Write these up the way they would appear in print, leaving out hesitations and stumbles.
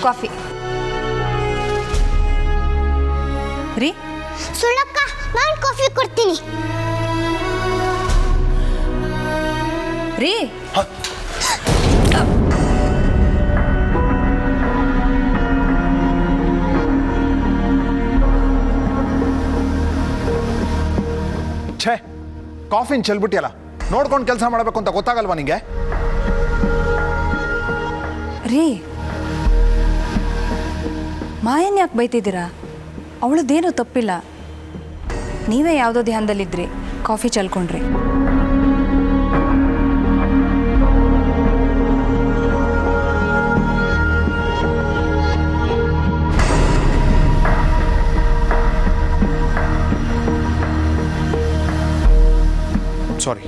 Coffee. ರೀ ಸುಳ್ಳಕ್ಕ, ನಾನು coffee ಕೊಡ್ತೀನಿ. ರೀ ಛೇ, ಕಾಫಿನ ಚೆಲ್ಬಿಟ್ಟಿಯಲ್ಲ. ನೋಡ್ಕೊಂಡು ಕೆಲಸ ಮಾಡಬೇಕು ಅಂತ ಗೊತ್ತಾಗಲ್ವಾ ನಿಂಗೆ? ರೀ ಮಾಯನ್ ಯಾಕೆ ಬೈತಿದ್ದೀರಾ? ಅವಳದ್ದೇನೂ ತಪ್ಪಿಲ್ಲ. ನೀವೇ ಯಾವುದೋ ಧ್ಯಾನದಲ್ಲಿದ್ರಿ, ಕಾಫಿ ಚೆಲ್ಕೊಂಡ್ರಿ. ಸಾರಿ.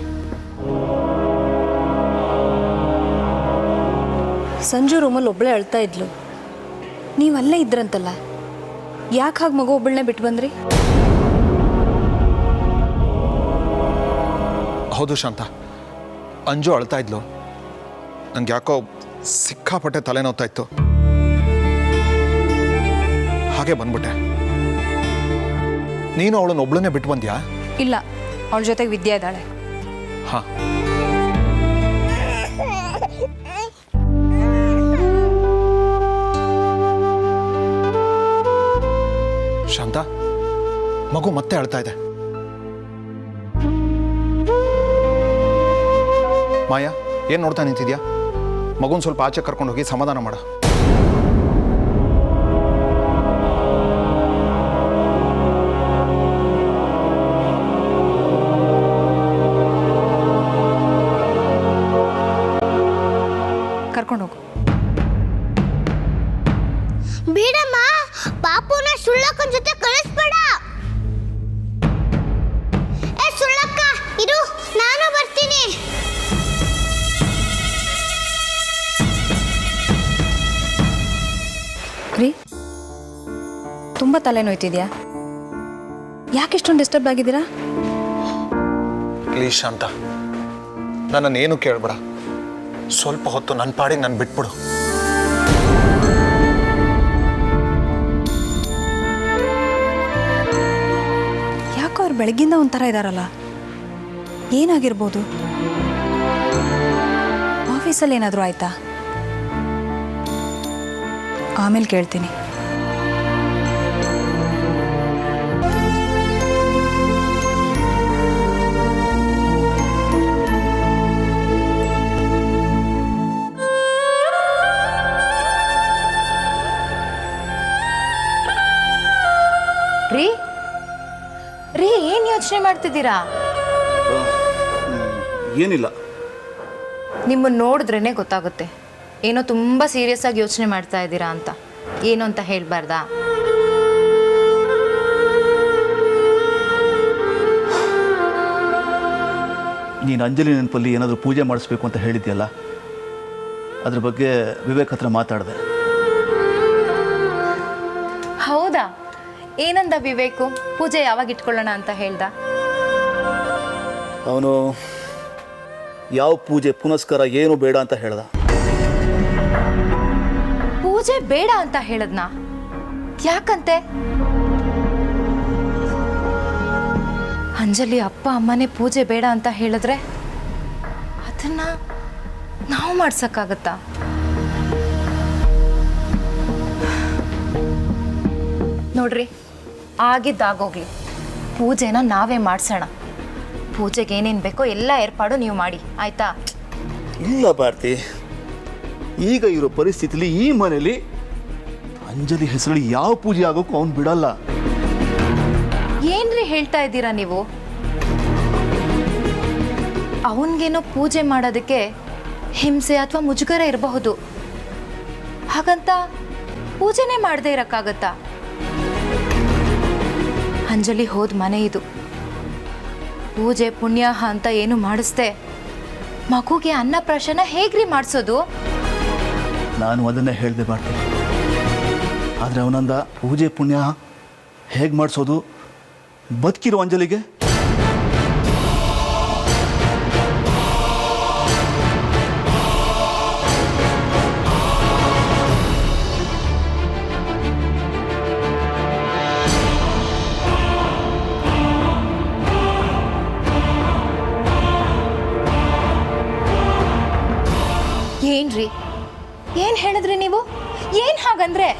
ಸಂಜು ರೂಮಲ್ಲಿ ಒಬ್ಬಳೇ ಅಳ್ತಾ ಇದ್ಲು. ನೀವು ಅಲ್ಲೇ ಇದ್ರಂತಲ್ಲ, ಯಾಕೆ ಹಾಗೆ ಮಗು ಒಬ್ಬಳನ್ನೇ ಬಿಟ್ಟು ಬಂದ್ರಿ? ಹೌದು ಶಾಂತ, ಅಂಜು ಅಳ್ತಾ ಇದ್ಲು. ನಂಗೆ ಯಾಕೋ ಸಿಕ್ಕಾಪಟ್ಟೆ ತಲೆನೋವ್ತಾ ಇತ್ತು, ಹಾಗೆ ಬಂದ್ಬಿಟ್ಟೆ. ನೀನು ಅವಳನ್ನ ಒಬ್ಳನ್ನೇ ಬಿಟ್ಟು ಬಂದ್ಯಾ? ಇಲ್ಲ, ಅವಳ ಜೊತೆಗೆ ವಿದ್ಯಾ ಇದ್ದಾಳೆ. ಹಾಂ, ಶಾಂತ, ಮಗು ಮತ್ತೆ ಅಳ್ತಾ ಇದೆ. ಮಾಯಾ, ಏನು ನೋಡ್ತಾ ನಿಂತಿದ್ಯಾ? ಮಗುನ ಸ್ವಲ್ಪ ಆಚೆ ಕರ್ಕೊಂಡು ಹೋಗಿ ಸಮಾಧಾನ ಮಾಡ. ಕರ್ಕೊಂಡು ಹೋಗು. ಬೇಡಮ್ಮ, ಪಾಪುನ ಸುಳ್ಳಕ್ಕನ ಜೊತೆ ಕಳಿಸ್ಬೇಡ. ಸುಳ್ಳಕ್ಕ, ಇರು, ನಾನು ಬರ್ತೀನಿ. ರೀ ತುಂಬ ತಲೆ ನೋಯ್ತಿದ್ಯಾ? ಯಾಕೆ ಇಷ್ಟೊಂದು ಡಿಸ್ಟರ್ಬ್ ಆಗಿದ್ದೀರಾ? ಪ್ಲೀಸ್ ಶಾಂತ, ನನ್ನನ್ನೇನು ಕೇಳಬೇಡ. ಸ್ವಲ್ಪ ಹೊತ್ತು ನನ್ನ ಪಾಡಿಗೆ ನಾನು ಬಿಟ್ಬಿಡು. ಯಾಕೋ ಅವ್ರು ಬೆಳಗ್ಗಿಂದ ಒಂಥರ ಇದ್ದಾರಲ್ಲ, ಏನಾಗಿರ್ಬೋದು? ಆಫೀಸಲ್ಲಿ ಏನಾದರೂ ಆಯ್ತಾ? ಆಮೇಲೆ ಕೇಳ್ತೀನಿ. ರೀ ರೀ ಏನು ಯೋಚನೆ ಮಾಡ್ತಿದ್ದೀರಾ? ಏನಿಲ್ಲ. ನಿಮ್ಮನ್ನು ನೋಡಿದ್ರೇ ಗೊತ್ತಾಗುತ್ತೆ, ಏನೋ ತುಂಬ ಸೀರಿಯಸ್ ಆಗಿ ಯೋಚನೆ ಮಾಡ್ತಾ ಇದ್ದೀರಾ ಅಂತ. ಏನು ಅಂತ ಹೇಳ್ಬಾರ್ದಾ? ನೀನು ಅಂಜಲಿ ನೆನಪಲ್ಲಿ ಏನಾದರೂ ಪೂಜೆ ಮಾಡಿಸ್ಬೇಕು ಅಂತ ಹೇಳಿದ್ಯಲ್ಲ, ಅದ್ರ ಬಗ್ಗೆ ವಿವೇಕ್ ಹತ್ರ ಮಾತಾಡಿದೆ. ಹೌದಾ? ಏನಂದ ವಿವೇಕು? ಪೂಜೆ ಯಾವಾಗ ಇಟ್ಕೊಳ್ಳೋಣ ಅಂತ ಹೇಳ್ದ? ಅವನು ಯಾವ ಪೂಜೆ ಪುನಸ್ಕಾರ ಏನು ಬೇಡ ಅಂತ ಹೇಳ್ದ. ಪೂಜೆ ಬೇಡ ಅಂತ ಹೇಳದ್ನಾ? ಯಾಕಂತೆ? ಅಂಜಲಿ ಅಪ್ಪ ಅಮ್ಮನೇ ಪೂಜೆ ಬೇಡ ಅಂತ ಹೇಳಿದ್ರೆ ಅದನ್ನ ನಾವು ಮಾಡ್ಸಕ್ಕಾಗತ್ತಾ? ನೋಡ್ರಿ, ಆಗಿದ್ದಾಗೋಗ್ಲಿ, ಪೂಜೆನ ನಾವೇ ಮಾಡಿಸೋಣ. ಪೂಜೆಗೆ ಏನೇನು ಬೇಕೋ ಎಲ್ಲ ಏರ್ಪಾಡು ನೀವು ಮಾಡಿ, ಆಯ್ತಾ? ಇಲ್ಲ ಭಾರತಿ, ಈಗ ಇರೋ ಪರಿಸ್ಥಿತಿಲಿ ಈ ಮನೇಲಿ ಅಂಜಲಿ ಹೆಸರಲ್ಲಿ ಯಾವ ಪೂಜೆ ಆಗೋಕ್ಕೂ ಅವನು ಬಿಡಲ್ಲ. ಏನ್ರಿ ಹೇಳ್ತಾ ಇದ್ದೀರಾ ನೀವು? ಅವನಿಗೇನೋ ಪೂಜೆ ಮಾಡೋದಕ್ಕೆ ಹಿಂಸೆ ಅಥವಾ ಮುಜುಗರ ಇರಬಹುದು, ಹಾಗಂತ ಪೂಜೆನೇ ಮಾಡದೇ ಇರೋಕ್ಕಾಗತ್ತಾ? ಅಂಜಲಿ ಹೋದ ಮನೆ ಇದು. ಪೂಜೆ ಪುಣ್ಯಾಹ ಅಂತ ಏನು ಮಾಡಿಸ್ದೆ ಮಗುಗೆ ಅನ್ನಪ್ರಾಶನ ಹೇಗ್ರಿ ಮಾಡಿಸೋದು? ನಾನು ಅದನ್ನೇ ಹೇಳಿದೆ ಭಾರತಿ. ಆದರೆ ಅವನಂದ ಪೂಜೆ ಪುಣ್ಯ ಹೇಗೆ ಮಾಡಿಸೋದು ಬದುಕಿರೋ ಅಂಜಲಿಗೆ? ಹಾಗಂದ್ರೆ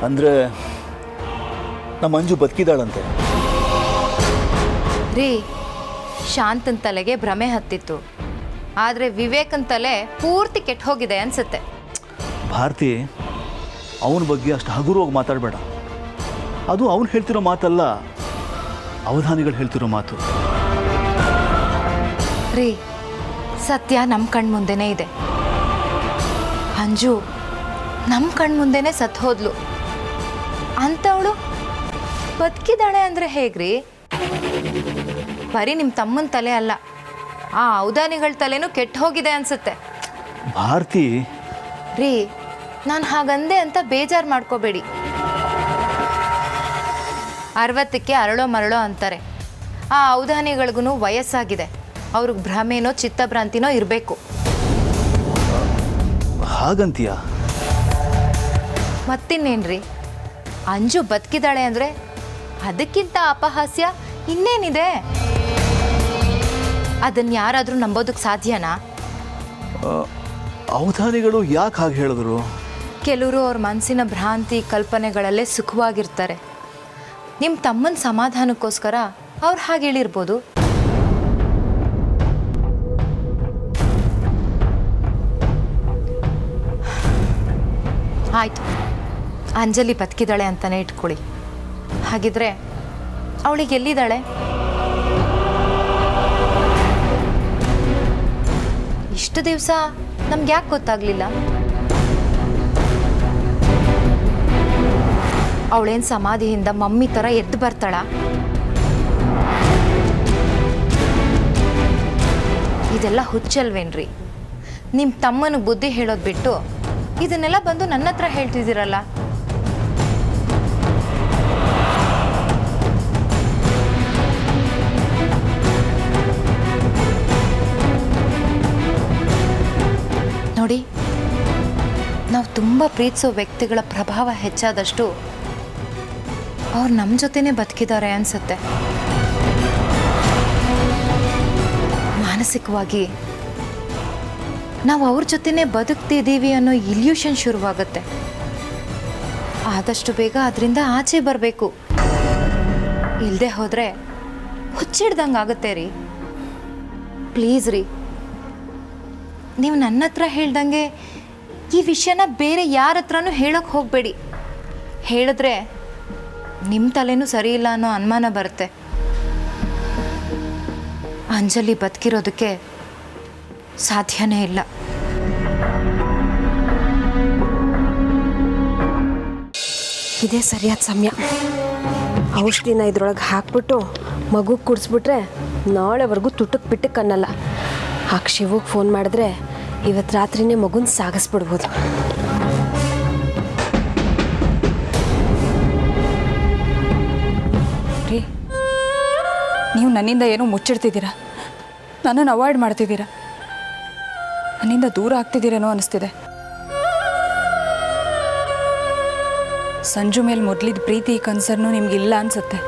ಅಂದರೆ ನಮ್ಮ ಮಂಜು ಬದುಕಿದಾಳಂತೆ. ರೀ, ಶಾಂತನ ತಲೆಗೆ ಭ್ರಮೆ ಹತ್ತಿತ್ತು, ಆದರೆ ವಿವೇಕನ ತಲೆ ಪೂರ್ತಿ ಕೆಟ್ಟು ಹೋಗಿದೆ ಅನ್ಸುತ್ತೆ. ಭಾರತಿ, ಅವನ ಬಗ್ಗೆ ಅಷ್ಟು ಹಗುರವಾಗಿ ಮಾತಾಡಬೇಡ. ಅದು ಅವನು ಹೇಳ್ತಿರೋ ಮಾತಲ್ಲ, ಅವಧಾನಿಗಳು ಹೇಳ್ತಿರೋ ಮಾತು. ರೀ, ಸತ್ಯ ನಮ್ಮ ಕಣ್ಮುಂದೆನೇ ಇದೆ. ಅಂಜು ನಮ್ಮ ಕಣ್ಮುಂದೆನೇ ಸತ್ತು ಹೋದ್ಲು ಅಂಥವಳು ಬದುಕಿದಾಳೆ ಅಂದರೆ ಹೇಗ್ರಿ? ಬರೀ ನಿಮ್ಮ ತಮ್ಮನ ತಲೆ ಅಲ್ಲ, ಆ ಔದಾನಿಗಳ ತಲೆನೂ ಕೆಟ್ಟು ಹೋಗಿದೆ ಅನ್ಸುತ್ತೆ. ಭಾರತಿ, ರೀ, ನಾನು ಹಾಗಂದೆ ಅಂತ ಬೇಜಾರು ಮಾಡ್ಕೋಬೇಡಿ. 60ಕ್ಕೆ ಅರಳೋ ಮರಳೋ ಅಂತಾರೆ. ಆ ಔದಾನಿಗಳಿಗೂ ವಯಸ್ಸಾಗಿದೆ, ಅವ್ರಿಗೆ ಭ್ರಮೆನೋ ಚಿತ್ತಭ್ರಾಂತಿನೋ ಇರಬೇಕು. ಹಾಗಂತೀಯ? ಮತ್ತಿನ್ನೇನ್ರಿ, ಅಂಜು ಬದುಕಿದಾಳೆ ಅಂದರೆ ಅದಕ್ಕಿಂತ ಅಪಹಾಸ್ಯ ಇನ್ನೇನಿದೆ? ಅದನ್ನು ಯಾರಾದರೂ ನಂಬೋದಕ್ಕೆ ಸಾಧ್ಯನಾ? ಅವಧಾನಿಗಳು ಯಾಕೆ ಹಾಗೆ ಹೇಳಿದ್ರು? ಕೆಲವರು ಅವ್ರ ಮನಸ್ಸಿನ ಭ್ರಾಂತಿ ಕಲ್ಪನೆಗಳಲ್ಲೇ ಸುಖವಾಗಿರ್ತಾರೆ. ನಿಮ್ಮ ತಮ್ಮನ ಸಮಾಧಾನಕ್ಕೋಸ್ಕರ ಅವ್ರು ಹಾಗೆ ಹೇಳಿರ್ಬೋದು. ಆಯಿತು, ಅಂಜಲಿ ಬದುಕಿದ್ದಾಳೆ ಅಂತಲೇ ಇಟ್ಕೊಳ್ಳಿ. ಹಾಗಿದ್ರೆ ಅವಳಿಗೆ ಎಲ್ಲಿದ್ದಾಳೆ? ಇಷ್ಟು ದಿವಸ ನಮ್ಗೆ ಯಾಕೆ ಗೊತ್ತಾಗಲಿಲ್ಲ? ಅವಳೇನು ಸಮಾಧಿಯಿಂದ ಮಮ್ಮಿ ಥರ ಎದ್ದು ಬರ್ತಾಳ? ಇದೆಲ್ಲ ಹುಚ್ಚಲ್ವೇನ್ರಿ? ನಿಮ್ಮ ತಮ್ಮನಿಗೆ ಬುದ್ಧಿ ಹೇಳೋದು ಬಿಟ್ಟು ಇದನ್ನೆಲ್ಲ ಬಂದು ನನ್ನ ಹತ್ರ ಹೇಳ್ತಿದ್ದೀರಲ್ಲ. ನೋಡಿ, ನಾವು ತುಂಬ ಪ್ರೀತಿಸೋ ವ್ಯಕ್ತಿಗಳ ಪ್ರಭಾವ ಹೆಚ್ಚಾದಷ್ಟು ಅವ್ರು ನಮ್ಮ ಜೊತೆನೇ ಬದುಕಿದ್ದಾರೆ ಅನಿಸುತ್ತೆ. ಮಾನಸಿಕವಾಗಿ ನಾವು ಅವ್ರ ಜೊತೆನೇ ಬದುಕ್ತಿದ್ದೀವಿ ಅನ್ನೋ ಇಲ್ಯೂಷನ್ ಶುರುವಾಗುತ್ತೆ. ಆದಷ್ಟು ಬೇಗ ಅದರಿಂದ ಆಚೆ ಬರಬೇಕು. ಇಲ್ಲದೆ ಹೋದರೆ ಹುಚ್ಚಿಡ್ದಂಗೆ ಆಗುತ್ತೆ ರೀ. ಪ್ಲೀಸ್ ರೀ, ನೀವು ನನ್ನ ಹತ್ರ ಹೇಳ್ದಂಗೆ ಈ ವಿಷಯನ ಬೇರೆ ಯಾರ ಹತ್ರನೂ ಹೇಳೋಕ್ಕೆ ಹೋಗಬೇಡಿ. ಹೇಳಿದ್ರೆ ನಿಮ್ಮ ತಲೆನೂ ಸರಿ ಇಲ್ಲ ಅನ್ನೋ ಅನುಮಾನ ಬರುತ್ತೆ. ಅಂಜಲಿ ಬದುಕಿರೋದಕ್ಕೆ ಸಾಧ್ಯನೇ ಇಲ್ಲ. ಇದೇ ಸರಿಯಾದ ಸಮಯ. ಔಷಧಿನ ಇದ್ರೊಳಗೆ ಹಾಕ್ಬಿಟ್ಟು ಮಗುಗೆ ಕುಡಿಸ್ಬಿಟ್ರೆ ನಾಳೆವರೆಗೂ ತುಟ್ಟಕ್ಕೆ ಪಿಟ್ಟಕ್ಕೆ ಅನ್ನಲ್ಲ. ಆ ಶಿವಗೆ ಫೋನ್ ಮಾಡಿದ್ರೆ ಇವತ್ತು ರಾತ್ರಿನೇ ಮಗುನ ಸಾಗಿಸ್ಬಿಡ್ಬೋದು. ರೀ, ನೀವು ನನ್ನಿಂದ ಏನೋ ಮುಚ್ಚಿಡ್ತಿದ್ದೀರಾ, ನನ್ನನ್ನು ಅವಾಯ್ಡ್ ಮಾಡ್ತಿದ್ದೀರಾ, ನನ್ನಿಂದ ದೂರ ಆಗ್ತಿದ್ದೀರೇನೋ ಅನಿಸ್ತಿದೆ. ಸಂಜು ಮೇಲೆ ಮೊದಲಿದ್ದ ಪ್ರೀತಿ ಕನ್ಸರ್ನು ನಿಮಗಿಲ್ಲ ಅನಿಸುತ್ತೆ.